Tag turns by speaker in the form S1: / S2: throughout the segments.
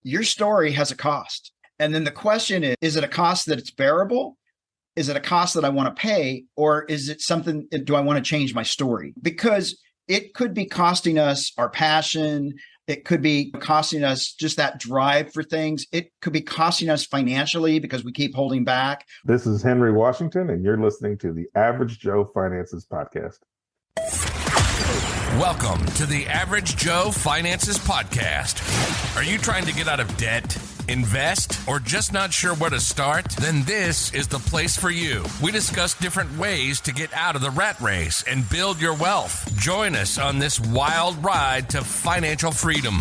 S1: your story has a cost. And then the question is it a cost that it's bearable? Is it a cost that I want to pay? Or is it something, do I want to change my story? Because it could be costing us our passion. It could be costing us just that drive for things. It could be costing us financially because we keep holding back.
S2: This is Henry Washington, and you're listening to the Average Joe Finances Podcast.
S3: Welcome to the Average Joe Finances Podcast. Are you trying to get out of debt, invest, or just not sure where to start? Then this is the place for you. We discuss different ways to get out of the rat race and build your wealth. Join us on this wild ride to financial freedom.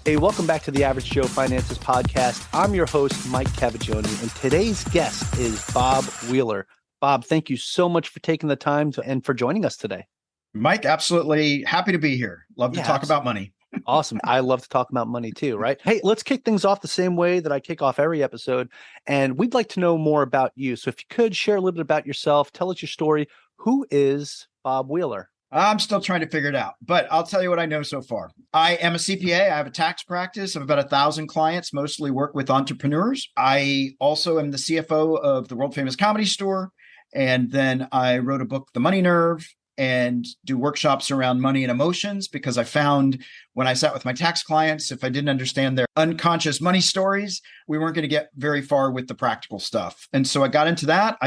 S4: Hey, welcome back to the Average Joe Finances Podcast. I'm your host, Mike Cavaggioni, and today's guest is Bob Wheeler. Bob, thank you so much for taking the time and for joining us today.
S1: Mike, absolutely happy to be here. Love to talk about money.
S4: Awesome. I love to talk about money too, right? Hey, let's kick things off the same way that I kick off every episode. And we'd like to know more about you. So if you could share a little bit about yourself, tell us your story. Who is Bob Wheeler?
S1: I'm still trying to figure it out, but I'll tell you what I know so far. I am a CPA. I have a tax practice of about 1,000 clients, mostly work with entrepreneurs. I also am the CFO of the world famous Comedy Store. And then I wrote a book, The Money Nerve, and do workshops around money and emotions, because I found when I sat with my tax clients, if I didn't understand their unconscious money stories, we weren't going to get very far with the practical stuff. And so I got into that.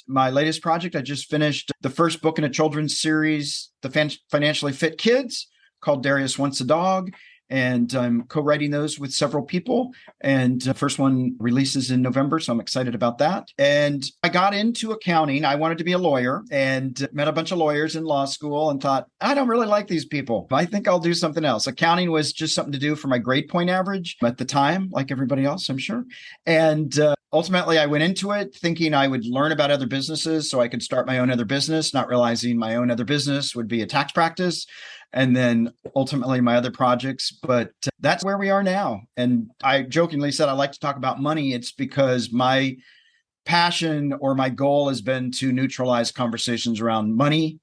S1: My latest project, I just finished the first book in a children's series, The Financially Fit Kids, called Darius Wants a Dog. And I'm co-writing those with several people. And the first one releases in November, so I'm excited about that. And I got into accounting. I wanted to be a lawyer and met a bunch of lawyers in law school and thought, I don't really like these people. I think I'll do something else. Accounting was just something to do for my grade point average at the time, like everybody else, I'm sure. And ultimately, I went into it thinking I would learn about other businesses so I could start my own other business, not realizing my own other business would be a tax practice. And then ultimately my other projects, but that's where we are now. And I jokingly said I like to talk about money. It's because my passion or my goal has been to neutralize conversations around money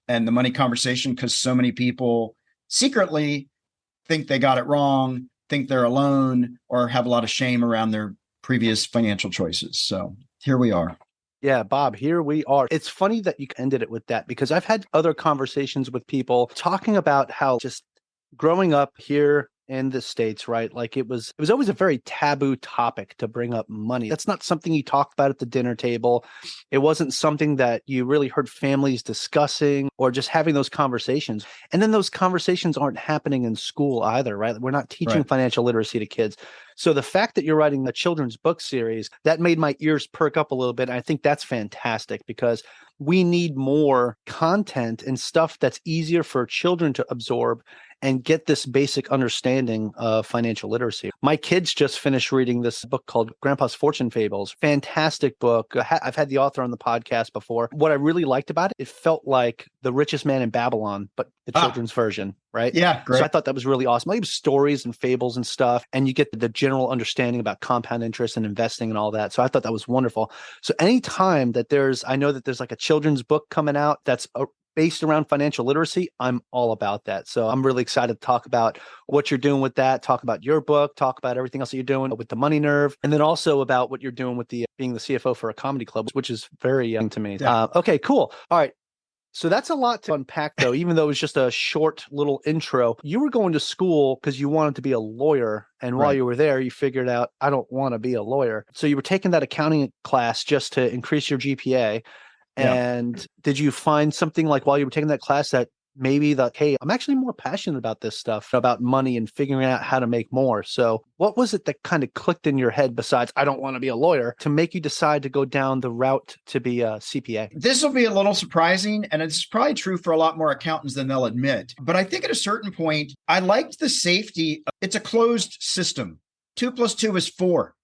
S1: and the money conversation, because so many people secretly think they got it wrong, think they're alone, or have a lot of shame around their previous financial choices. So here we are.
S4: Yeah, Bob, here we are. It's funny that you ended it with that, because I've had other conversations with people talking about how just growing up here in the States, right? Like it was always a very taboo topic to bring up money. That's not something you talked about at the dinner table. It wasn't something that you really heard families discussing or just having those conversations. And then those conversations aren't happening in school either, right? We're not teaching financial literacy to kids. So the fact that you're writing a children's book series, that made my ears perk up a little bit. And I think that's fantastic, because we need more content and stuff that's easier for children to absorb and get this basic understanding of financial literacy. My kids just finished reading this book called Grandpa's Fortune Fables. Fantastic book. I've had the author on the podcast before. What I really liked about it, it felt like The Richest Man in Babylon, but the children's version, right?
S1: Yeah, great.
S4: So I thought that was really awesome. Like stories and fables and stuff, and you get the general understanding about compound interest and investing and all that. So I thought that was wonderful. So anytime that I know that there's like a children's book coming out that's based around financial literacy, I'm all about that. So I'm really excited to talk about what you're doing with that, talk about your book, talk about everything else that you're doing with the Money Nerve, and then also about what you're doing with being the CFO for a comedy club, which is very young to me.
S1: Yeah.
S4: Okay, cool. All right. So that's a lot to unpack, though, even though it was just a short little intro. You were going to school because you wanted to be a lawyer. And while you were there, you figured out, I don't want to be a lawyer. So you were taking that accounting class just to increase your GPA. And did you find something like while you were taking that class that maybe hey, I'm actually more passionate about this stuff, about money and figuring out how to make more? So what was it that kind of clicked in your head besides, I don't want to be a lawyer, to make you decide to go down the route to be a CPA?
S1: This will be a little surprising, and it's probably true for a lot more accountants than they'll admit. But I think at a certain point, I liked the safety. It's a closed system. 2 + 2 is 4.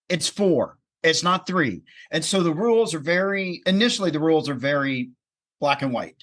S1: It's 4. It's not 3. And so the rules are initially the rules are very black and white.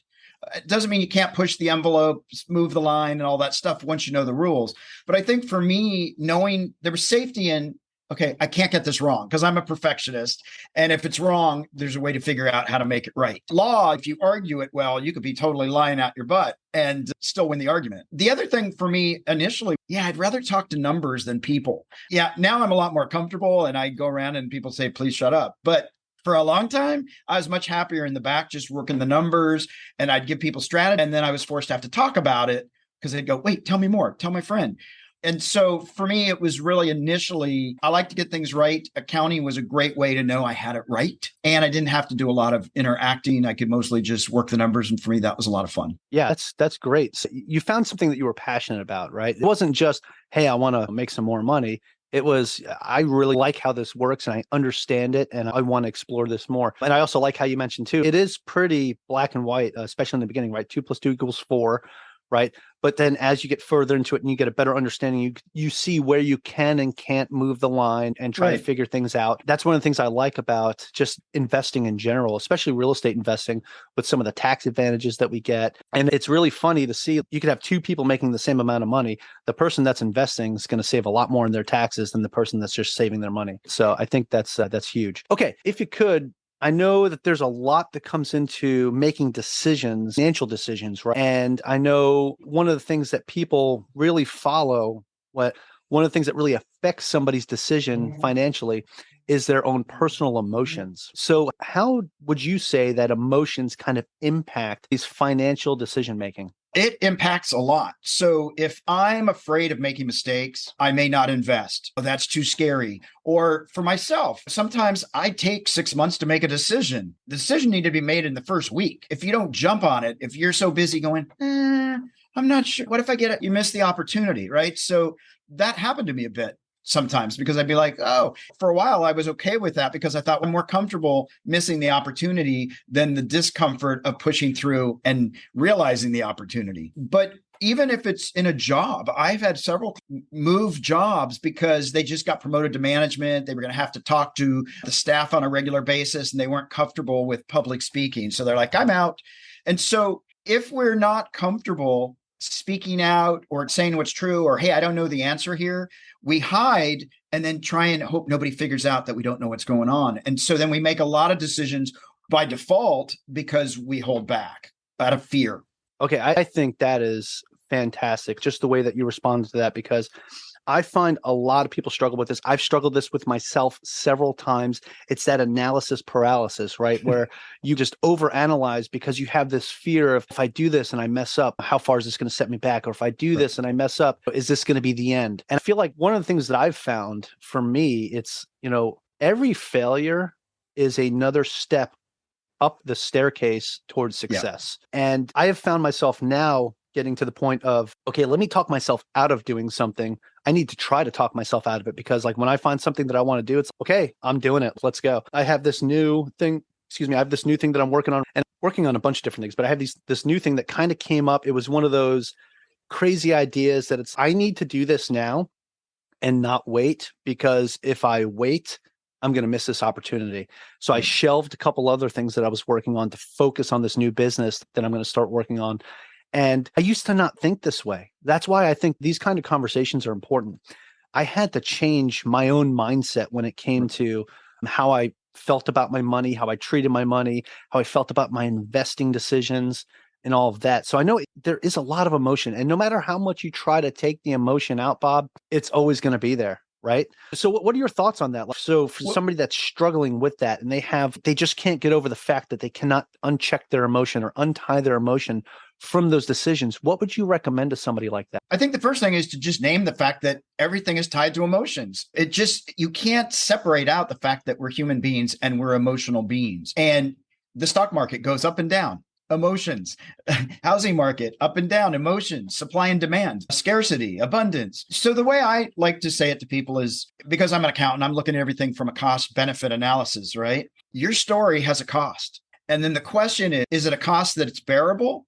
S1: It doesn't mean you can't push the envelope, move the line and all that stuff once you know the rules. But I think for me, knowing there was safety in okay, I can't get this wrong because I'm a perfectionist. And if it's wrong, there's a way to figure out how to make it right. Law, if you argue it well, you could be totally lying out your butt and still win the argument. The other thing for me initially, I'd rather talk to numbers than people. Yeah, now I'm a lot more comfortable and I go around and people say, please shut up. But for a long time, I was much happier in the back, just working the numbers, and I'd give people strategy. And then I was forced to have to talk about it because they'd go, wait, tell me more, tell my friend. And so for me, it was really initially, I like to get things right. Accounting was a great way to know I had it right. And I didn't have to do a lot of interacting. I could mostly just work the numbers. And for me, that was a lot of fun.
S4: Yeah, that's great. So you found something that you were passionate about, right? It wasn't just, hey, I want to make some more money. It was, I really like how this works and I understand it and I want to explore this more. And I also like how you mentioned too, it is pretty black and white, especially in the beginning, right? 2 + 2 = 4, right? But then as you get further into it and you get a better understanding, you see where you can and can't move the line and try to figure things out. That's one of the things I like about just investing in general, especially real estate investing with some of the tax advantages that we get. And it's really funny to see you could have two people making the same amount of money. The person that's investing is going to save a lot more in their taxes than the person that's just saving their money. So I think that's huge. Okay, if you could, I know that there's a lot that comes into making decisions, financial decisions, right? And I know one of the things that people really follow, one of the things that really affects somebody's decision financially is their own personal emotions. So how would you say that emotions kind of impact these financial decision making?
S1: It impacts a lot. So if I'm afraid of making mistakes, I may not invest. Oh, that's too scary. Or for myself, sometimes I take 6 months to make a decision. The decision needs to be made in the first week. If you don't jump on it, if you're so busy going, I'm not sure. What if I get it? You miss the opportunity, right? So that happened to me a bit sometimes because I'd be like, oh, for a while I was okay with that because I thought I'm more comfortable missing the opportunity than the discomfort of pushing through and realizing the opportunity. But even if it's in a job, I've had several move jobs because they just got promoted to management. They were going to have to talk to the staff on a regular basis and they weren't comfortable with public speaking. So they're like, I'm out. And so if we're not comfortable speaking out or saying what's true, or, hey, I don't know the answer here, we hide and then try and hope nobody figures out that we don't know what's going on. And so then we make a lot of decisions by default because we hold back out of fear.
S4: Okay, I think that is fantastic, just the way that you responded to that, because I find a lot of people struggle with this. I've struggled this with myself several times. It's that analysis paralysis, right? Where you just overanalyze because you have this fear of, if I do this and I mess up, how far is this going to set me back? Or if I do this and I mess up, is this going to be the end? And I feel like one of the things that I've found for me, it's, every failure is another step up the staircase towards success. Yeah. And I have found myself now getting to the point of, okay, let me talk myself out of doing something. I need to try to talk myself out of it because like when I find something that I want to do, it's okay, I'm doing it. Let's go. I have this new thing, that I'm working on and working on a bunch of different things, but I have this new thing that kind of came up. It was one of those crazy ideas that I need to do this now and not wait, because if I wait, I'm going to miss this opportunity. So I shelved a couple other things that I was working on to focus on this new business that I'm going to start working on. And I used to not think this way. That's why I think these kind of conversations are important. I had to change my own mindset when it came to how I felt about my money, how I treated my money, how I felt about my investing decisions and all of that. So I know there is a lot of emotion, and no matter how much you try to take the emotion out, Bob, it's always going to be there. Right. So what are your thoughts on that? So for somebody that's struggling with that and they just can't get over the fact that they cannot uncheck their emotion or untie their emotion from those decisions, what would you recommend to somebody like that?
S1: I think the first thing is to just name the fact that everything is tied to emotions. You can't separate out the fact that we're human beings and we're emotional beings. And the stock market goes up and down. Emotions, housing market, up and down, emotions, supply and demand, scarcity, abundance. So the way I like to say it to people is, because I'm an accountant, I'm looking at everything from a cost benefit analysis, right? Your story has a cost. And then the question is it a cost that it's bearable?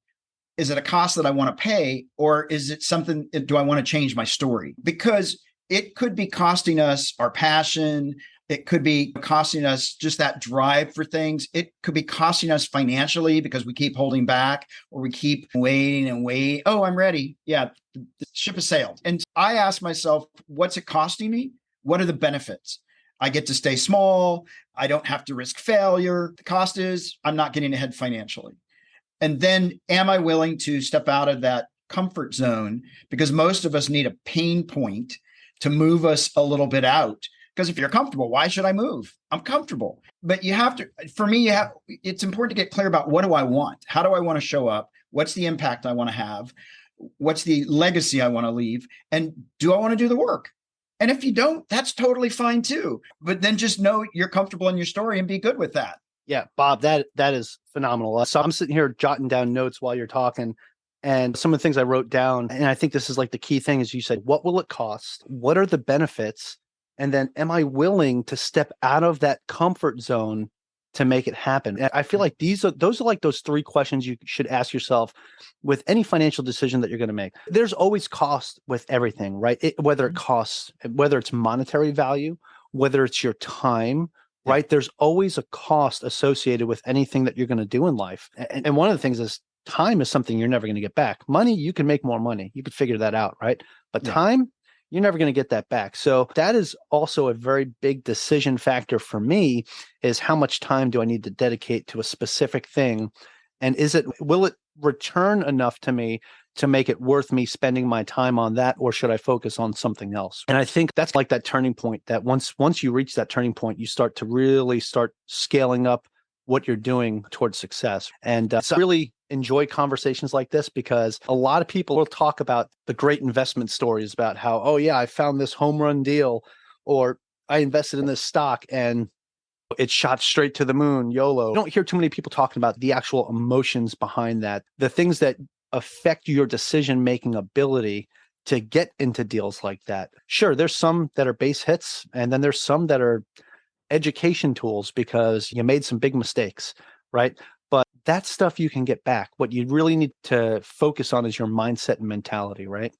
S1: Is it a cost that I want to pay? Or is it something, do I want to change my story? Because it could be costing us our passion. It could be costing us just that drive for things. It could be costing us financially because we keep holding back or we keep waiting and waiting. Oh, I'm ready. Yeah, the ship has sailed. And I ask myself, what's it costing me? What are the benefits? I get to stay small. I don't have to risk failure. The cost is I'm not getting ahead financially. And then am I willing to step out of that comfort zone? Because most of us need a pain point to move us a little bit out. Because if you're comfortable, why should I move? I'm comfortable. But you have to, for me, it's important to get clear about what do I want? How do I want to show up? What's the impact I want to have? What's the legacy I want to leave? And do I want to do the work? And if you don't, that's totally fine too. But then just know you're comfortable in your story and be good with that.
S4: Yeah, Bob, that is phenomenal. So I'm sitting here jotting down notes while you're talking. And some of the things I wrote down, and I think this is like the key thing, is you said, what will it cost? What are the benefits? And then am I willing to step out of that comfort zone to make it happen? And I feel like those are like those three questions you should ask yourself with any financial decision that you're going to make. There's always cost with everything, right? Whether it's monetary value, whether it's your time, right? There's always a cost associated with anything that you're going to do in life. And one of the things is time is something you're never going to get back. Money, you can make more money. You could figure that out, right? But time, you're never going to get that back. So that is also a very big decision factor for me, is how much time do I need to dedicate to a specific thing? And will it return enough to me to make it worth me spending my time on that, or should I focus on something else? And I think that's like that turning point, that once you reach that turning point, you start to really start scaling up what you're doing towards success. And so I really enjoy conversations like this, because a lot of people will talk about the great investment stories about how, oh yeah, I found this home run deal, or I invested in this stock and it shot straight to the moon, YOLO. You don't hear too many people talking about the actual emotions behind that, the things that affect your decision-making ability to get into deals like that. Sure, there's some that are base hits, and then there's some that are education tools because you made some big mistakes, right? But that stuff you can get back. What you really need to focus on is your mindset and mentality, right?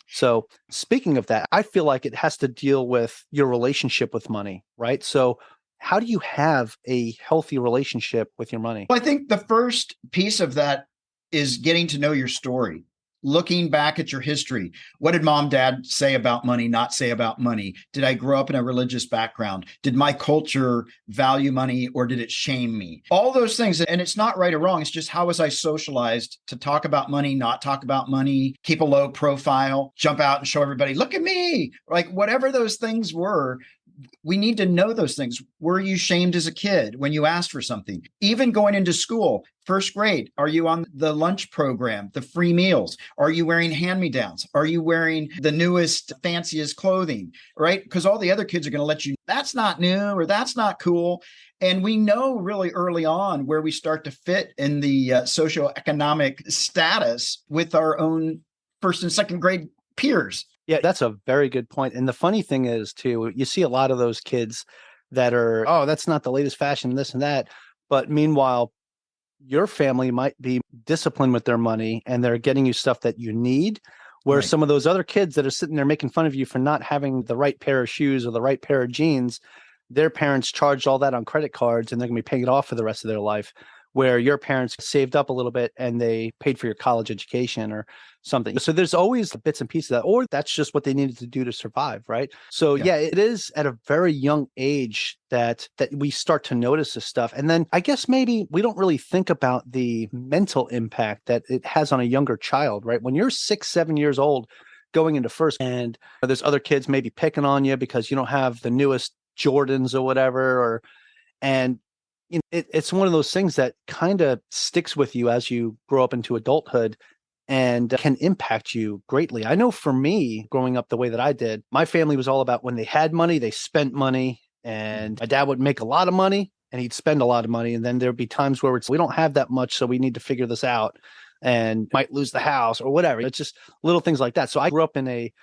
S4: So speaking of that, I feel like it has to deal with your relationship with money, right? So how do you have a healthy relationship with your money?
S1: Well, I think the first piece of that is getting to know your story, looking back at your history. What did mom, dad say about money, not say about money? Did I grow up in a religious background? Did my culture value money, or did it shame me? All those things. And it's not right or wrong. It's just, how was I socialized to talk about money, not talk about money, keep a low profile, jump out and show everybody, look at me. Like whatever those things were, we need to know those things. Were you shamed as a kid when you asked for something? Even going into school, first grade, are you on the lunch program, the free meals? Are you wearing hand-me-downs? Are you wearing the newest, fanciest clothing, right? Because all the other kids are going to let you, that's not new, or that's not cool. And we know really early on where we start to fit in the socioeconomic status with our own first and second grade peers.
S4: Yeah, that's a very good point. And the funny thing is, too, you see a lot of those kids that are, oh, that's not the latest fashion, this and that. But meanwhile, your family might be disciplined with their money and they're getting you stuff that you need. Where some of those other kids that are sitting there making fun of you for not having the right pair of shoes or the right pair of jeans, their parents charged all that on credit cards and they're going to be paying it off for the rest of their life. Where your parents saved up a little bit and they paid for your college education or something. So there's always bits and pieces of that, or that's just what they needed to do to survive, right? So yeah, it is at a very young age that we start to notice this stuff. And then I guess maybe we don't really think about the mental impact that it has on a younger child, right? When you're 6, 7 years old going into first, and there's other kids maybe picking on you because you don't have the newest Jordans or whatever, and you know, it's one of those things that kind of sticks with you as you grow up into adulthood and can impact you greatly. I know for me, growing up the way that I did, my family was all about when they had money, they spent money, and my dad would make a lot of money and he'd spend a lot of money. And then there'd be times where we don't have that much, so we need to figure this out and might lose the house or whatever. It's just little things like that. So I grew up it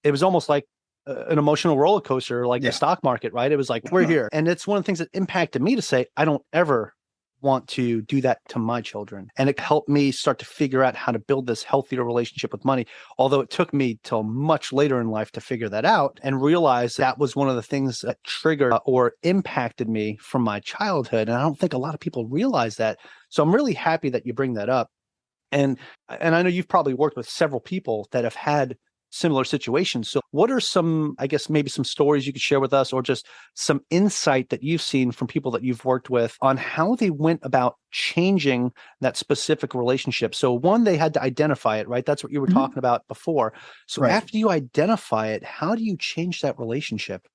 S4: was almost like an emotional roller coaster, like the stock market, right? It was like, we're here. And it's one of the things that impacted me to say, I don't ever want to do that to my children. And it helped me start to figure out how to build this healthier relationship with money. Although it took me till much later in life to figure that out and realize that was one of the things that triggered or impacted me from my childhood. And I don't think a lot of people realize that. So I'm really happy that you bring that up. And I know you've probably worked with several people that have had similar situations. So what are some, I guess, maybe some stories you could share with us, or just some insight that you've seen from people that you've worked with on how they went about changing that specific relationship? So one, they had to identify it, right? That's what you were talking about before. So
S1: Right.
S4: after you identify it, how do you change that relationship?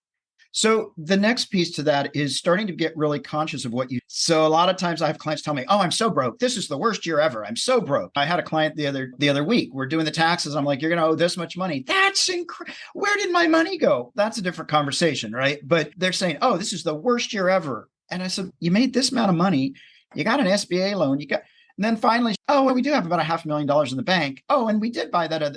S1: So the next piece to that is starting to get really conscious of so a lot of times I have clients tell me, "Oh, I'm so broke. This is the worst year ever. I'm so broke." I had a client the other week. We're doing the taxes. I'm like, "You're going to owe this much money." That's incredible. Where did my money go? That's a different conversation, right? But they're saying, "Oh, this is the worst year ever." And I said, "You made this amount of money. You got an SBA loan. And then finally, oh, well, we do have about $500,000 in the bank. Oh, and we did buy that.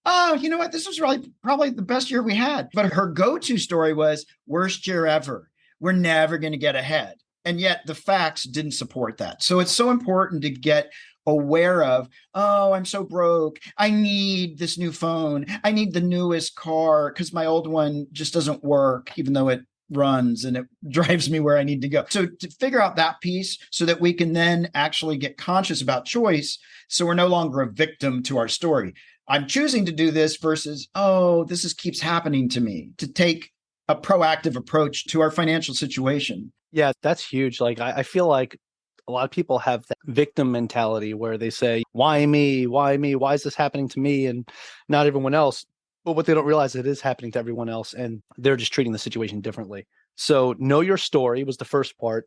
S1: Oh, you know what? This was really probably the best year we had." But her go-to story was worst year ever. We're never going to get ahead. And yet the facts didn't support that. So it's so important to get aware of, oh, I'm so broke. I need this new phone. I need the newest car because my old one just doesn't work, even though it runs and it drives me where I need to go. So to figure out that piece so that we can then actually get conscious about choice. So we're no longer a victim to our story. I'm choosing to do this versus, oh, this keeps happening to me, to take a proactive approach to our financial situation.
S4: Yeah, that's huge. Like, I feel like a lot of people have that victim mentality where they say, why me? Why me? Why is this happening to me and not everyone else? But what they don't realize, it is happening to everyone else, and they're just treating the situation differently. So know your story was the first part.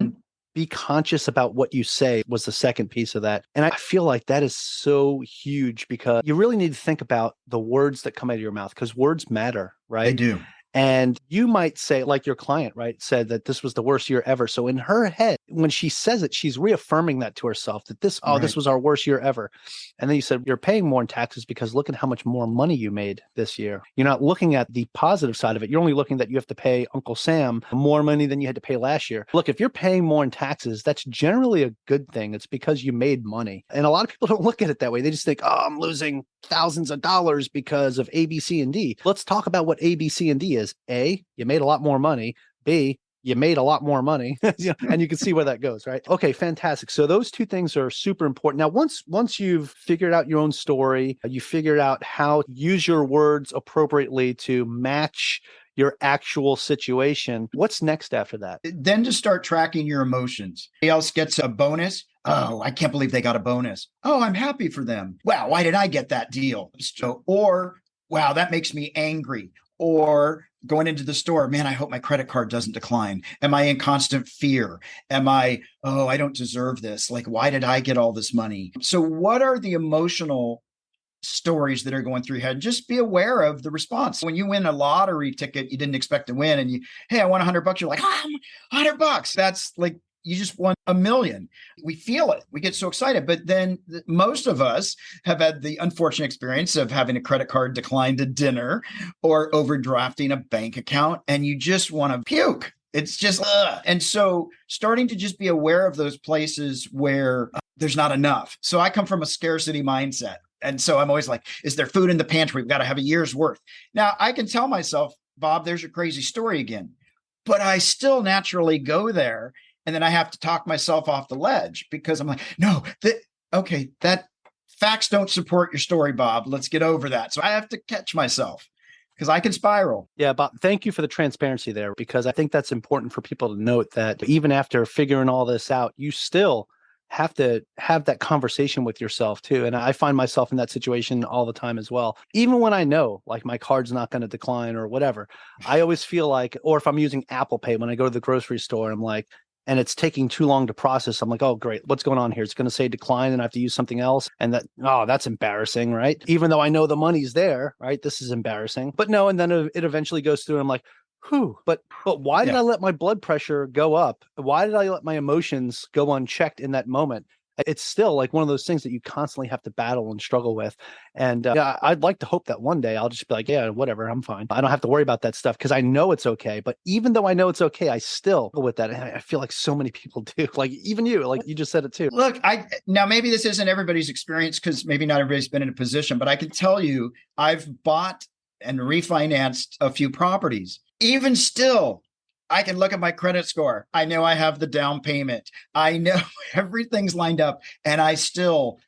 S4: Be conscious about what you say was the second piece of that. And I feel like that is so huge because you really need to think about the words that come out of your mouth, because words matter, right?
S1: They do.
S4: And you might say, like your client, right, said that this was the worst year ever. So in her head, when she says it, she's reaffirming that to herself, that this was our worst year ever. And then you said, you're paying more in taxes because look at how much more money you made this year. You're not looking at the positive side of it. You're only looking that you have to pay Uncle Sam more money than you had to pay last year. Look, if you're paying more in taxes, that's generally a good thing. It's because you made money. And a lot of people don't look at it that way. They just think, oh, I'm losing thousands of dollars because of A, B, C, and D. Let's talk about what A, B, C, and D is. A, you made a lot more money. B, you made a lot more money. And you can see where that goes, right? Okay, fantastic. So those two things are super important. Now, once you've figured out your own story, you figured out how to use your words appropriately to match your actual situation, what's next after that?
S1: Then to start tracking your emotions. Somebody else gets a bonus. Oh, I can't believe they got a bonus. Oh, I'm happy for them. Wow, why did I get that deal? So, or, wow, that makes me angry. Or going into the store, man, I hope my credit card doesn't decline. Am I in constant fear? Am I, oh, I don't deserve this. Like, why did I get all this money? So what are the emotional stories that are going through your head? Just be aware of the response. When you win a lottery ticket you didn't expect to win, and hey, I won $100. You're like, $100. That's like, you just won $1 million. We feel it. We get so excited. But then most of us have had the unfortunate experience of having a credit card declined at dinner or overdrafting a bank account, and you just want to puke. It's just, And so starting to just be aware of those places where there's not enough. So I come from a scarcity mindset. And so I'm always like, is there food in the pantry? We've got to have a year's worth. Now I can tell myself, Bob, there's your crazy story again. But I still naturally go there. And then I have to talk myself off the ledge because I'm like, no, that facts don't support your story, Bob. Let's get over that. So I have to catch myself because I can spiral.
S4: Yeah, Bob, thank you for the transparency there, because I think that's important for people to note that even after figuring all this out, you still have to have that conversation with yourself too. And I find myself in that situation all the time as well. Even when I know like my card's not going to decline or whatever, I always feel like, or if I'm using Apple Pay, when I go to the grocery store, I'm like, and it's taking too long to process, I'm like, oh, great. What's going on here? It's going to say decline and I have to use something else. And that's embarrassing, right? Even though I know the money's there, right? This is embarrassing. But no, and then it eventually goes through and I'm like, whew, but why did I let my blood pressure go up? Why did I let my emotions go unchecked in that moment? It's still like one of those things that you constantly have to battle and struggle with. And I'd like to hope that one day I'll just be like, yeah, whatever, I'm fine. I don't have to worry about that stuff because I know it's okay. But even though I know it's okay, I still go with that. And I feel like so many people do, like even you, like you just said it too.
S1: Look, now maybe this isn't everybody's experience because maybe not everybody's been in a position, but I can tell you I've bought and refinanced a few properties. Even still, I can look at my credit score. I know I have the down payment. I know everything's lined up, and I still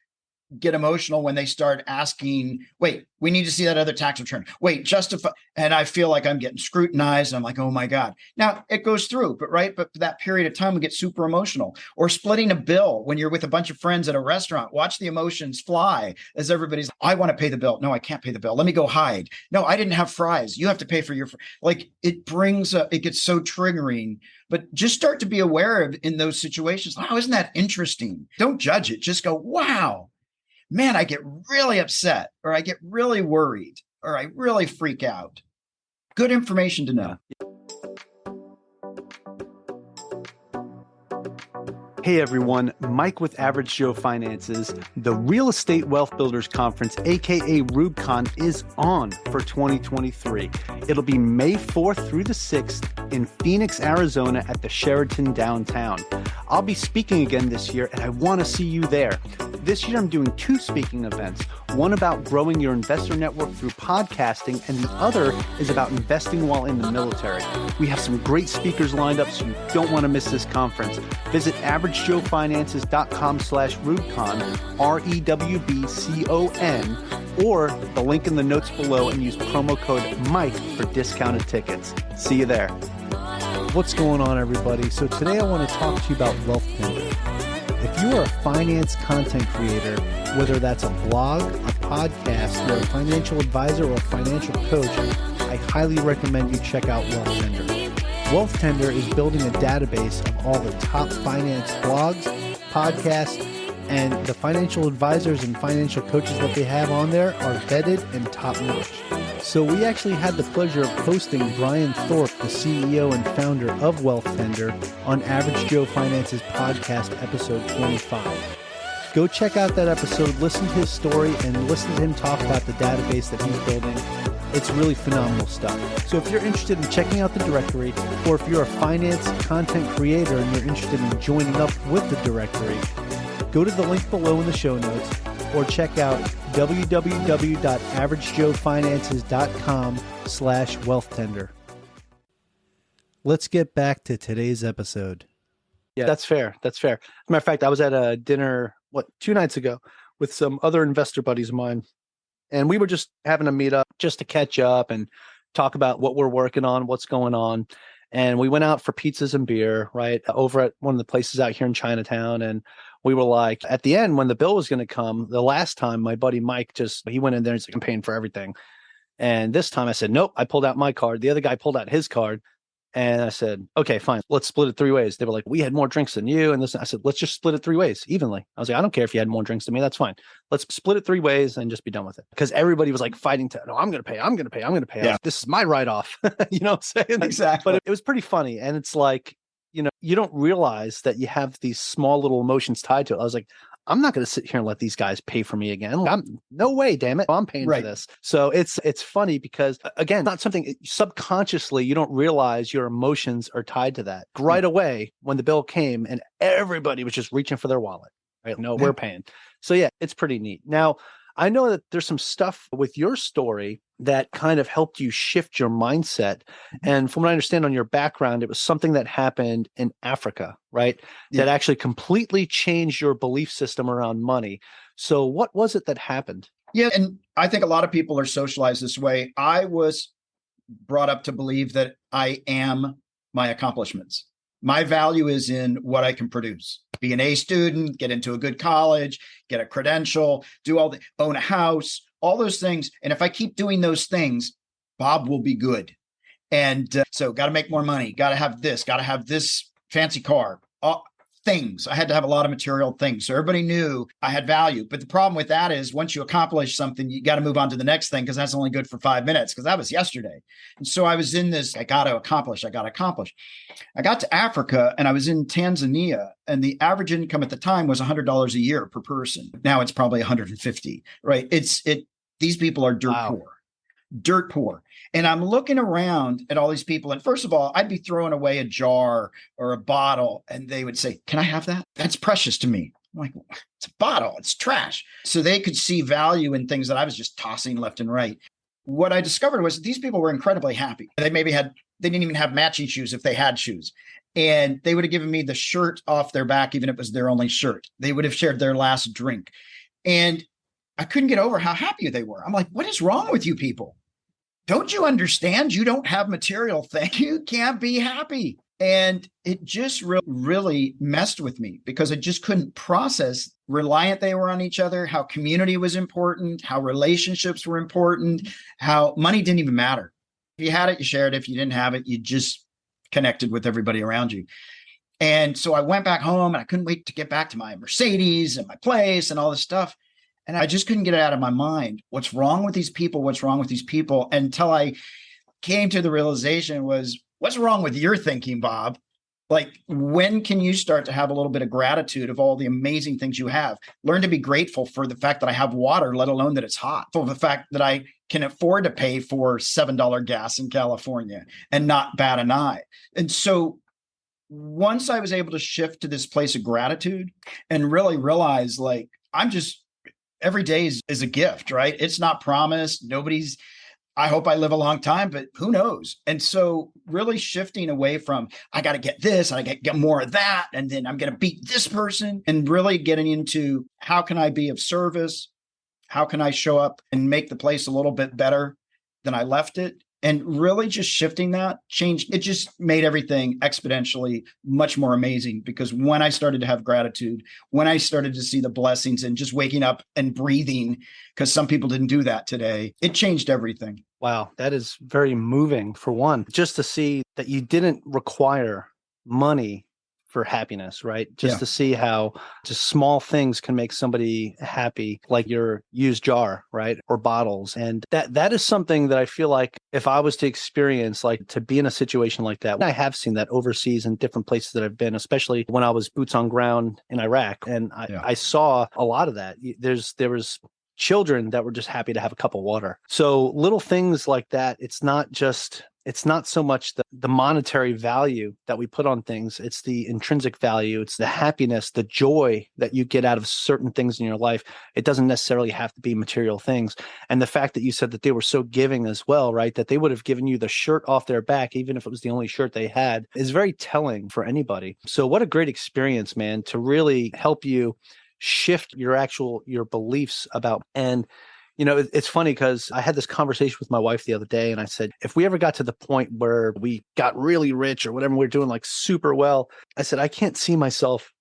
S1: get emotional when they start asking, wait, we need to see that other tax return. Wait, justify. And I feel like I'm getting scrutinized. I'm like, oh my God. Now it goes through, but for that period of time, we get super emotional. Or splitting a bill when you're with a bunch of friends at a restaurant. Watch the emotions fly as everybody's, I want to pay the bill. No, I can't pay the bill. Let me go hide. No, I didn't have fries. You have to pay for your, like it gets so triggering. But just start to be aware of in those situations. Oh, isn't that interesting? Don't judge it. Just go, wow. Man, I get really upset, or I get really worried, or I really freak out. Good information to know.
S4: Hey everyone, Mike with Average Joe Finances. The Real Estate Wealth Builders Conference, aka RubeCon, is on for 2023. It'll be May 4th through the 6th in Phoenix, Arizona at the Sheraton downtown. I'll be speaking again this year, and I want to see you there. This year I'm doing 2 speaking events, one about growing your investor network through podcasting, and the other is about investing while in the military. We have some great speakers lined up, so you don't want to miss this conference. Visit averagejoefinances.com/RubeCon, REWBCON, or the link in the notes below and use promo code Mike for discounted tickets. See you there.
S5: What's going on, everybody? So today I want to talk to you about Wealth Tender. If you are a finance content creator, whether that's a blog, a podcast, you're a financial advisor or a financial coach, I highly recommend you check out Wealth Tender. Wealth Tender is building a database of all the top finance blogs, podcasts, and the financial advisors and financial coaches that they have on there are vetted and top-notch. So we actually had the pleasure of hosting Brian Thorpe, the CEO and founder of Wealth Tender, on Average Joe Finance's podcast, episode 25. Go check out that episode, listen to his story, and listen to him talk about the database that he's building. It's really phenomenal stuff. So if you're interested in checking out the directory, or if you're a finance content creator and you're interested in joining up with the directory, go to the link below in the show notes, or check out www.averagejoefinances.com/wealth-tender. Let's get back to today's episode.
S4: Yeah, that's fair. That's fair. As a matter of fact, I was at a dinner, 2 nights ago with some other investor buddies of mine, and we were just having a meet up just to catch up and talk about what we're working on, what's going on. And we went out for pizzas and beer, right, over at one of the places out here in Chinatown. And we were like, at the end, when the bill was going to come, the last time my buddy Mike he went in there and he's like, I'm paying for everything. And this time I said, nope, I pulled out my card. The other guy pulled out his card. And I said, okay, fine, let's split it 3 ways. They were like, we had more drinks than you. And this, I said, let's just split it 3 ways evenly. I was like, I don't care if you had more drinks than me. That's fine. Let's split it 3 ways and just be done with it. Because everybody was like fighting to, no, I'm going to pay.
S1: Yeah.
S4: This is my write-off. You know what I'm saying?
S1: Exactly.
S4: But it was pretty funny. And it's like, you don't realize that you have these small little emotions tied to it. I was like, I'm not going to sit here and let these guys pay for me again. No way, damn it. I'm paying for this. So it's funny because, again, not something subconsciously you don't realize your emotions are tied to that. Right away, when the bill came and everybody was just reaching for their wallet, right? No, we're paying. So yeah, it's pretty neat. Now, I know that there's some stuff with your story that kind of helped you shift your mindset. And from what I understand on your background, it was something that happened in Africa, right?
S1: Yeah.
S4: That actually completely changed your belief system around money. So what was it that happened?
S1: Yeah. And I think a lot of people are socialized this way. I was brought up to believe that I am my accomplishments. My value is in what I can produce. Be an A student, get into a good college, get a credential, own a house, all those things. And if I keep doing those things, Bob will be good. And so got to make more money, got to have this fancy car, things. I had to have a lot of material things. So everybody knew I had value. But the problem with that is once you accomplish something, you got to move on to the next thing because that's only good for 5 minutes because that was yesterday. And so I was in this, I got to accomplish. I got to Africa and I was in Tanzania and the average income at the time was $100 a year per person. Now it's probably 150, right? These people are dirt poor. And I'm looking around at all these people. And first of all, I'd be throwing away a jar or a bottle and they would say, can I have that? That's precious to me. I'm like, it's a bottle, it's trash. So they could see value in things that I was just tossing left and right. What I discovered was these people were incredibly happy. They didn't even have matching shoes if they had shoes. And they would have given me the shirt off their back, even if it was their only shirt. They would have shared their last drink. And I couldn't get over how happy they were. I'm like, what is wrong with you people? Don't you understand? You don't have material things. You can't be happy. And it just really messed with me because I just couldn't process reliant they were on each other, how community was important, how relationships were important, how money didn't even matter. If you had it, you shared it. If you didn't have it, you just connected with everybody around you. And so I went back home and I couldn't wait to get back to my Mercedes and my place and all this stuff. And I just couldn't get it out of my mind. What's wrong with these people? What's wrong with these people? Until I came to the realization was, what's wrong with your thinking, Bob? Like, when can you start to have a little bit of gratitude of all the amazing things you have? Learn to be grateful for the fact that I have water, let alone that it's hot, for the fact that I can afford to pay for $7 gas in California and not bat an eye. And so once I was able to shift to this place of gratitude and really realize, like, every day is a gift, right? It's not promised. I hope I live a long time, but who knows? And so really shifting away from, I got to get this, I got to get more of that, and then I'm going to beat this person, and really getting into, how can I be of service? How can I show up and make the place a little bit better than I left it? And really just shifting that changed. It just made everything exponentially much more amazing, because when I started to have gratitude, when I started to see the blessings and just waking up and breathing, because some people didn't do that today, it changed everything.
S4: Wow, that is very moving, for one, just to see that you didn't require money for happiness, right? Just to see how just small things can make somebody happy, like your used jar, right? Or bottles. And that is something that I feel like if I was to experience, like, to be in a situation like that, I have seen that overseas in different places that I've been, especially when I was boots on ground in Iraq. And I saw a lot of that. There was children that were just happy to have a cup of water. So little things like that, it's not so much the monetary value that we put on things. It's the intrinsic value. It's the happiness, the joy that you get out of certain things in your life. It doesn't necessarily have to be material things. And the fact that you said that they were so giving as well, right? That they would have given you the shirt off their back, even if it was the only shirt they had, is very telling for anybody. So what a great experience, man, to really help you shift your beliefs about. And it's funny because I had this conversation with my wife the other day, and I said, if we ever got to the point where we got really rich or whatever, we're doing like super well, I said, I can't see myself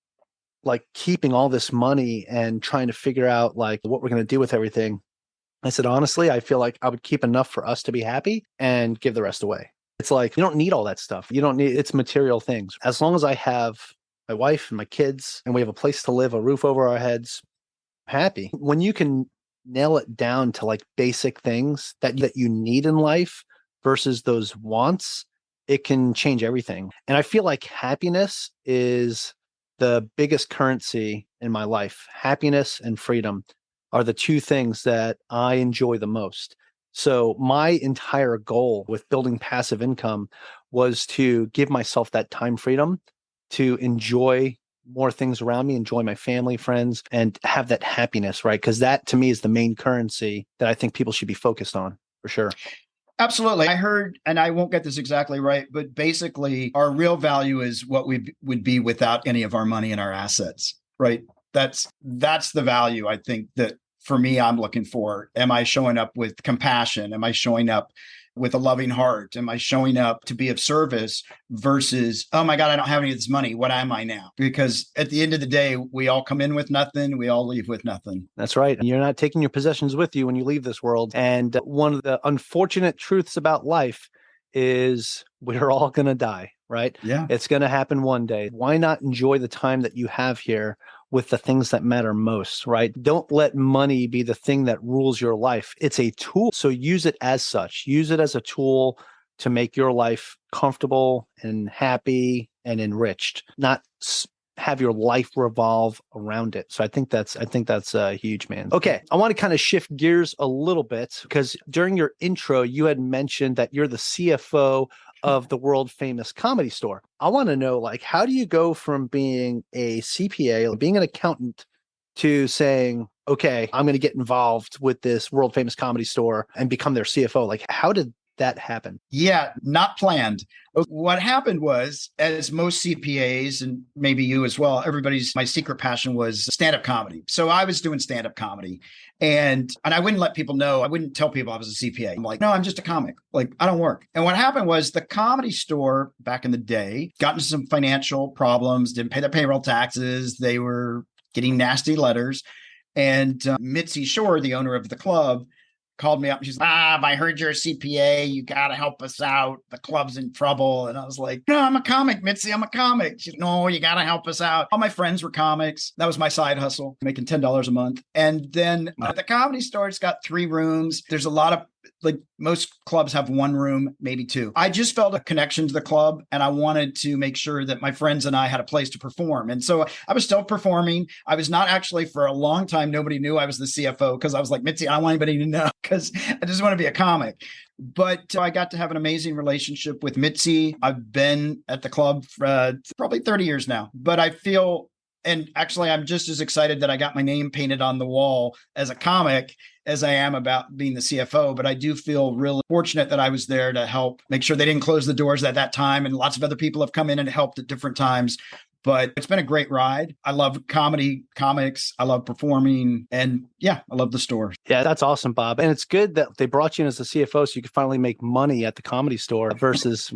S4: like keeping all this money and trying to figure out like what we're going to do with everything. I said, honestly, I feel like I would keep enough for us to be happy and give the rest away. It's like, you don't need all that stuff. It's material things. As long as I have my wife and my kids and we have a place to live, a roof over our heads, I'm happy. When you can nail it down to like basic things that you need in life versus those wants, it can change everything. And I feel like happiness is the biggest currency in my life. Happiness and freedom are the two things that I enjoy the most. So my entire goal with building passive income was to give myself that time freedom to enjoy more things around me, enjoy my family, friends, and have that happiness, right? Because that to me is the main currency that I think people should be focused on, for sure.
S1: Absolutely. I heard, and I won't get this exactly right, but basically our real value is what we would be without any of our money and our assets, right? That's the value, I think, that for me, I'm looking for. Am I showing up with compassion? Am I showing up with a loving heart? Am I showing up to be of service versus, oh my God, I don't have any of this money. What am I now? Because at the end of the day, we all come in with nothing. We all leave with nothing.
S4: That's right. You're not taking your possessions with you when you leave this world. And one of the unfortunate truths about life is we're all going to die, right?
S1: Yeah.
S4: It's going to happen one day. Why not enjoy the time that you have here with the things that matter most, right? Don't let money be the thing that rules your life. It's a tool. So use it as such. Use it as a tool to make your life comfortable and happy and enriched, not have your life revolve around it. So I think that's huge, man. Okay. I want to kind of shift gears a little bit because during your intro, you had mentioned that you're the CFO of the world famous Comedy Store. I want to know, like, how do you go from being a CPA, being an accountant, to saying, okay, I'm going to get involved with this world famous Comedy Store and become their CFO? Like, how did that happen?
S1: Yeah, not planned. What happened was, as most CPAs, and maybe you as well, my secret passion was stand-up comedy. So I was doing stand-up comedy, and I wouldn't let people know. I wouldn't tell people I was a CPA. I'm like, no, I'm just a comic. Like, I don't work. And what happened was the Comedy Store back in the day got into some financial problems, didn't pay their payroll taxes. They were getting nasty letters. And Mitzi Shore, the owner of the club, called me up and she's like, I heard you're a CPA. You got to help us out. The club's in trouble. And I was like, no, I'm a comic, Mitzi. I'm a comic. She's, no, you got to help us out. All my friends were comics. That was my side hustle, making $10 a month. And then the Comedy Store, it's got 3 rooms. There's a lot of, like most clubs have 1 room, maybe 2. I just felt a connection to the club and I wanted to make sure that my friends and I had a place to perform. And so I was still performing. I was not actually, for a long time, nobody knew I was the CFO because I was like, Mitzi, I don't want anybody to know because I just want to be a comic. But I got to have an amazing relationship with Mitzi. I've been at the club for probably 30 years now, but I feel, and actually I'm just as excited that I got my name painted on the wall as a comic as I am about being the CFO, but I do feel really fortunate that I was there to help make sure they didn't close the doors at that time. And lots of other people have come in and helped at different times, but it's been a great ride. I love comedy, comics. I love performing. And yeah, I love the store.
S4: Yeah, that's awesome, Bob. And it's good that they brought you in as a CFO so you could finally make money at the Comedy Store versus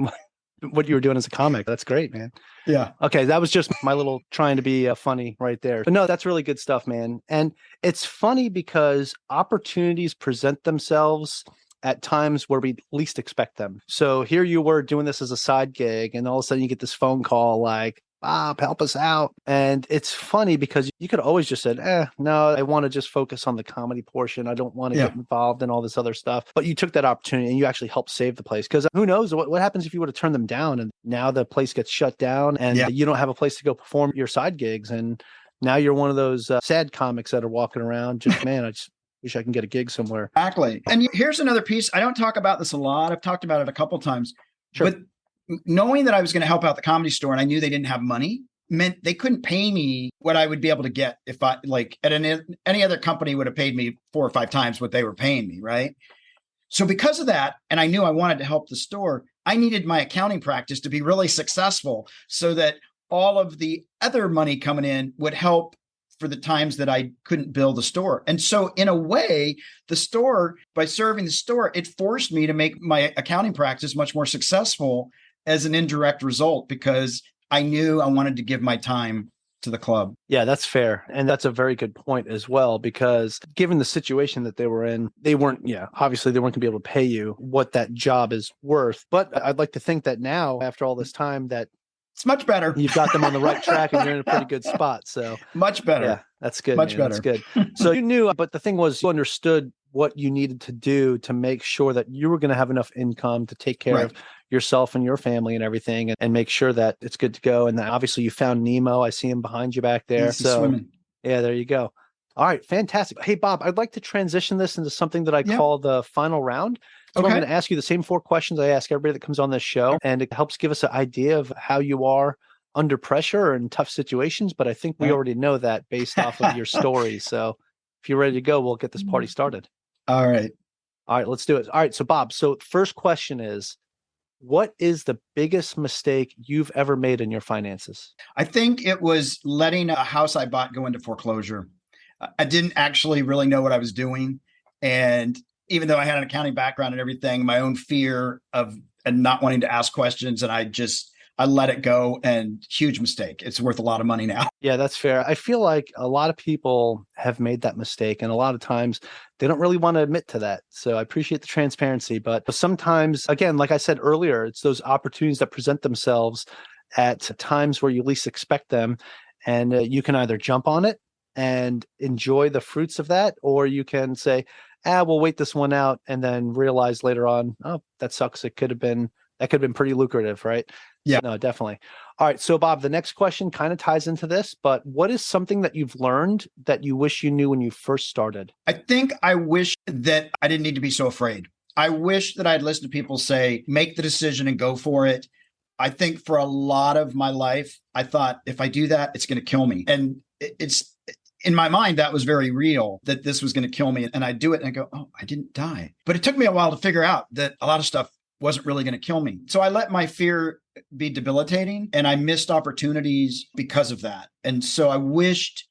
S4: what you were doing as a comic. That's great, man.
S1: Yeah.
S4: Okay. That was just my little trying to be funny right there. But no, that's really good stuff, man. And it's funny because opportunities present themselves at times where we least expect them. So here you were doing this as a side gig, and all of a sudden you get this phone call like, Bob, help us out. And it's funny because you could always just said, no, I want to just focus on the comedy portion. I don't want to get involved in all this other stuff. But you took that opportunity and you actually helped save the place. Because who knows what happens if you would have turned them down and now the place gets shut down and you don't have a place to go perform your side gigs. And now you're one of those sad comics that are walking around just, man, I just wish I can get a gig somewhere.
S1: Exactly. And here's another piece. I don't talk about this a lot. I've talked about it a couple of times.
S4: Sure.
S1: But knowing that I was going to help out the Comedy Store and I knew they didn't have money meant they couldn't pay me what I would be able to get if I, like, at any other company would have paid me 4 or 5 times what they were paying me, right? So because of that, and I knew I wanted to help the store, I needed my accounting practice to be really successful so that all of the other money coming in would help for the times that I couldn't bill the store. And so in a way, the store, by serving the store, it forced me to make my accounting practice much more successful as an indirect result, because I knew I wanted to give my time to the club.
S4: Yeah, that's fair. And that's a very good point as well, because given the situation that they were in, obviously they weren't going to be able to pay you what that job is worth. But I'd like to think that now, after all this time, that
S1: it's much better.
S4: You've got them on the right track and you're in a pretty good spot. So
S1: much better.
S4: Yeah, that's good.
S1: Much better.
S4: That's good. So you knew, but the thing was, you understood what you needed to do to make sure that you were going to have enough income to take care of yourself and your family and everything, and make sure that it's good to go. And then obviously you found Nemo. I see him behind you back there.
S1: Easy swimming.
S4: Yeah, there you go. All right, fantastic. Hey, Bob, I'd like to transition this into something that I call the final round. So I'm going to ask you the same 4 questions I ask everybody that comes on this show, and it helps give us an idea of how you are under pressure and tough situations. But I think we already know that based off of your story. So if you're ready to go, we'll get this party started.
S1: All right.
S4: All right, let's do it. All right. So Bob, first question is, what is the biggest mistake you've ever made in your finances?
S1: I think it was letting a house I bought go into foreclosure. I didn't actually really know what I was doing. And even though I had an accounting background and everything, my own fear of and not wanting to ask questions, and I let it go, and huge mistake. It's worth a lot of money now.
S4: Yeah, that's fair. I feel like a lot of people have made that mistake, and a lot of times they don't really want to admit to that. So I appreciate the transparency, but sometimes, again, like I said earlier, it's those opportunities that present themselves at times where you least expect them, and you can either jump on it and enjoy the fruits of that, or you can say, we'll wait this one out, and then realize later on, oh, that sucks. That could have been pretty lucrative, right?
S1: Yeah.
S4: No, definitely. All right. So Bob, the next question kind of ties into this, but what is something that you've learned that you wish you knew when you first started?
S1: I think I wish that I didn't need to be so afraid. I wish that I'd listened to people say, make the decision and go for it. I think for a lot of my life, I thought, if I do that, it's going to kill me. And it's in my mind, that was very real, that this was going to kill me. And I do it and I go, oh, I didn't die. But it took me a while to figure out that a lot of stuff wasn't really going to kill me. So I let my fear be debilitating, and I missed opportunities because of that. And so I wished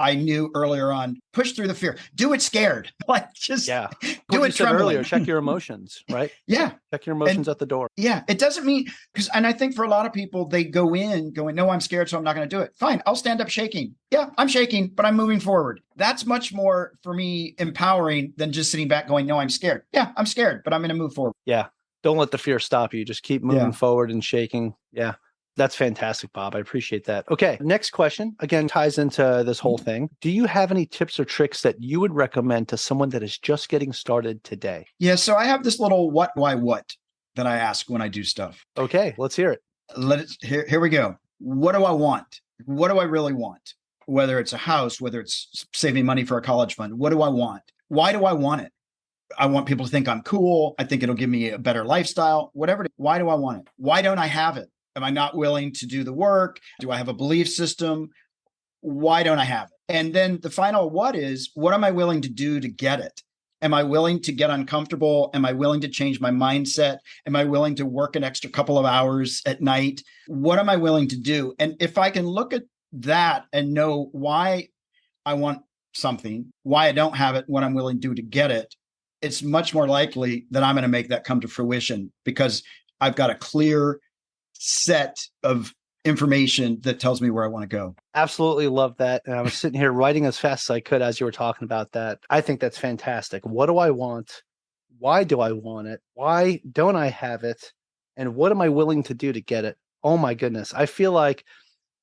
S1: I knew earlier on, push through the fear, do it scared, like just do it trembling.
S4: Earlier, check your emotions, right?
S1: Yeah.
S4: Check your emotions at the door.
S1: Yeah. It doesn't mean, and I think for a lot of people, they go in going, no, I'm scared, so I'm not going to do it. Fine. I'll stand up shaking. Yeah, I'm shaking, but I'm moving forward. That's much more for me empowering than just sitting back going, no, I'm scared. Yeah, I'm scared, but I'm going to move forward.
S4: Yeah. Don't let the fear stop you. Just keep moving forward and shaking. Yeah. That's fantastic, Bob. I appreciate that. Okay. Next question, again, ties into this whole thing. Do you have any tips or tricks that you would recommend to someone that is just getting started today?
S1: Yeah. So I have this little what, why, what that I ask when I do stuff.
S4: Okay. Let's hear it.
S1: Here we go. What do I want? What do I really want? Whether it's a house, whether it's saving money for a college fund, what do I want? Why do I want it? I want people to think I'm cool. I think it'll give me a better lifestyle, whatever. Why do I want it? Why don't I have it? Am I not willing to do the work? Do I have a belief system? Why don't I have it? And then the final what is, what am I willing to do to get it? Am I willing to get uncomfortable? Am I willing to change my mindset? Am I willing to work an extra couple of hours at night? What am I willing to do? And if I can look at that and know why I want something, why I don't have it, what I'm willing to do to get it, it's much more likely that I'm going to make that come to fruition because I've got a clear set of information that tells me where I want to go.
S4: Absolutely love that. And I was sitting here writing as fast as I could as you were talking about that. I think that's fantastic. What do I want? Why do I want it? Why don't I have it? And what am I willing to do to get it? Oh my goodness. I feel like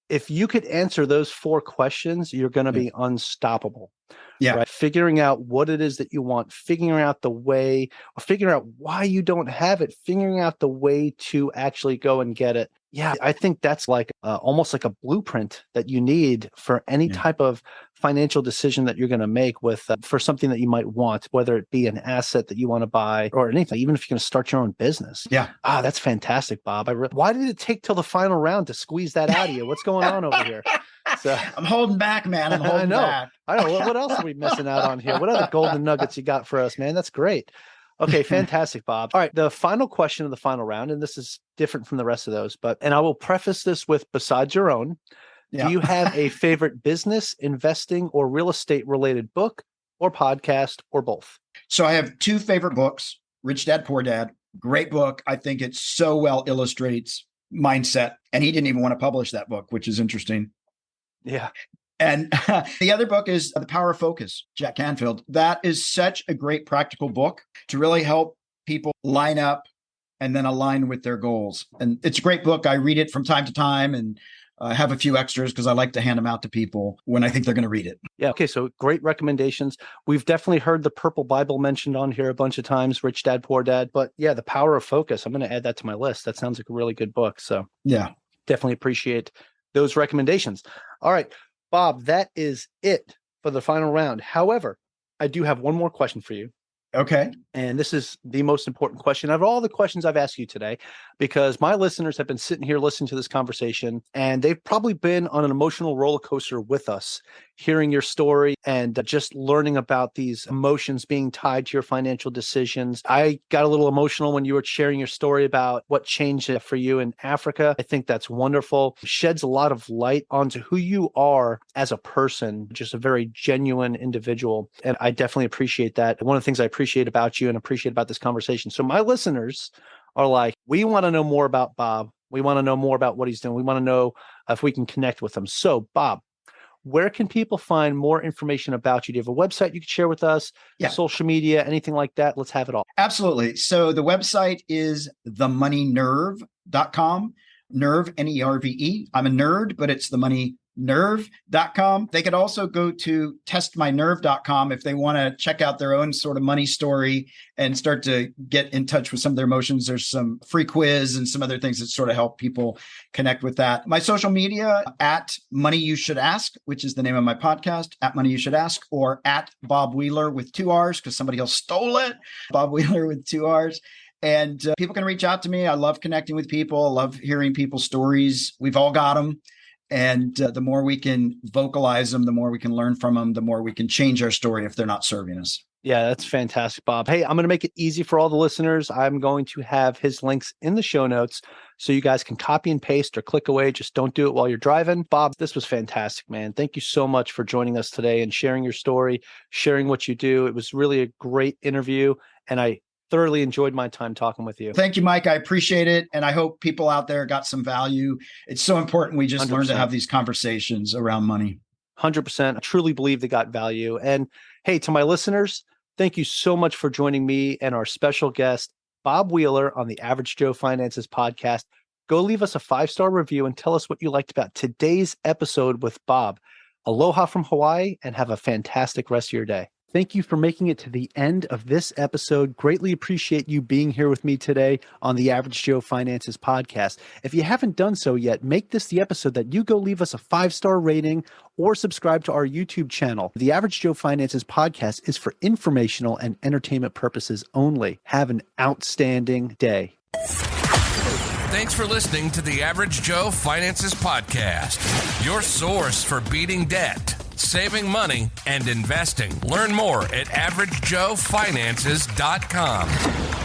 S4: if you could answer those 4 questions, you're going to be unstoppable.
S1: Yeah.
S4: Right? Figuring out what it is that you want, figuring out the way, or figuring out why you don't have it, figuring out the way to actually go and get it. Yeah, I think that's like almost like a blueprint that you need for any type of financial decision that you're going to make with for something that you might want, whether it be an asset that you want to buy or anything, even if you're going to start your own business.
S1: Yeah.
S4: That's fantastic, Bob. Why did it take till the final round to squeeze that out of you? What's going on over here? So,
S1: I'm holding back, man. I'm holding back.
S4: I know. What else are we missing out on here? What other golden nuggets you got for us, man? That's great. Okay, fantastic, Bob. All right, the final question of the final round, and this is different from the rest of those, and I will preface this with, besides your own, do you have a favorite business, investing, or real estate related book or podcast or both?
S1: So I have 2 favorite books, Rich Dad, Poor Dad. Great book. I think it so well illustrates mindset. And he didn't even want to publish that book, which is interesting.
S4: Yeah.
S1: And the other book is The Power of Focus, Jack Canfield. That is such a great practical book to really help people line up and then align with their goals. And it's a great book. I read it from time to time and I have a few extras because I like to hand them out to people when I think they're going to read it.
S4: Yeah. Okay. So great recommendations. We've definitely heard the Purple Bible mentioned on here a bunch of times, Rich Dad, Poor Dad. But yeah, The Power of Focus. I'm going to add that to my list. That sounds like a really good book. So
S1: yeah,
S4: definitely appreciate those recommendations. All right, Bob, that is it for the final round. However, I do have one more question for you.
S1: Okay.
S4: And this is the most important question of all the questions I've asked you today, because my listeners have been sitting here listening to this conversation, and they've probably been on an emotional roller coaster with us, hearing your story and just learning about these emotions being tied to your financial decisions. I got a little emotional when you were sharing your story about what changed for you in Africa. I think that's wonderful. It sheds a lot of light onto who you are as a person, just a very genuine individual. And I definitely appreciate that. One of the things I appreciate about you and appreciate about this conversation. So my listeners are like, we want to know more about Bob. We want to know more about what he's doing. We want to know if we can connect with him. So Bob, where can people find more information about you? Do you have a website you can share with us?
S1: Yeah.
S4: Social media, anything like that? Let's have it all.
S1: Absolutely. So the website is themoneynerve.com. Nerve, N-E-R-V-E. I'm a nerd, but it's themoneynerve.com. They could also go to testmynerve.com if they want to check out their own sort of money story and start to get in touch with some of their emotions. There's some free quiz and some other things that sort of help people connect with that. My social media at Money You Should Ask, which is the name of my podcast, at Money You Should Ask, or at Bob Wheeler with 2 R's because somebody else stole it. Bob Wheeler with 2 R's. And people can reach out to me. I love connecting with people. I love hearing people's stories. We've all got them. And the more we can vocalize them, the more we can learn from them, the more we can change our story if they're not serving us.
S4: Yeah, that's fantastic, Bob. Hey, I'm going to make it easy for all the listeners. I'm going to have his links in the show notes so you guys can copy and paste or click away. Just don't do it while you're driving. Bob, this was fantastic, man. Thank you so much for joining us today and sharing your story, sharing what you do. It was really a great interview, and I thoroughly enjoyed my time talking with you.
S1: Thank you, Mike. I appreciate it. And I hope people out there got some value. It's so important we just
S4: 100%.
S1: learn to have these conversations around money.
S4: 100%. I truly believe they got value. And hey, to my listeners, thank you so much for joining me and our special guest, Bob Wheeler, on the Average Joe Finances podcast. Go leave us a 5-star review and tell us what you liked about today's episode with Bob. Aloha from Hawaii, and have a fantastic rest of your day. Thank you for making it to the end of this episode. Greatly appreciate you being here with me today on the Average Joe Finances podcast. If you haven't done so yet, make this the episode that you go leave us a 5-star rating or subscribe to our YouTube channel. The Average Joe Finances podcast is for informational and entertainment purposes only. Have an outstanding day.
S3: Thanks for listening to the Average Joe Finances Podcast, your source for beating debt, saving money, and investing. Learn more at averagejoefinances.com.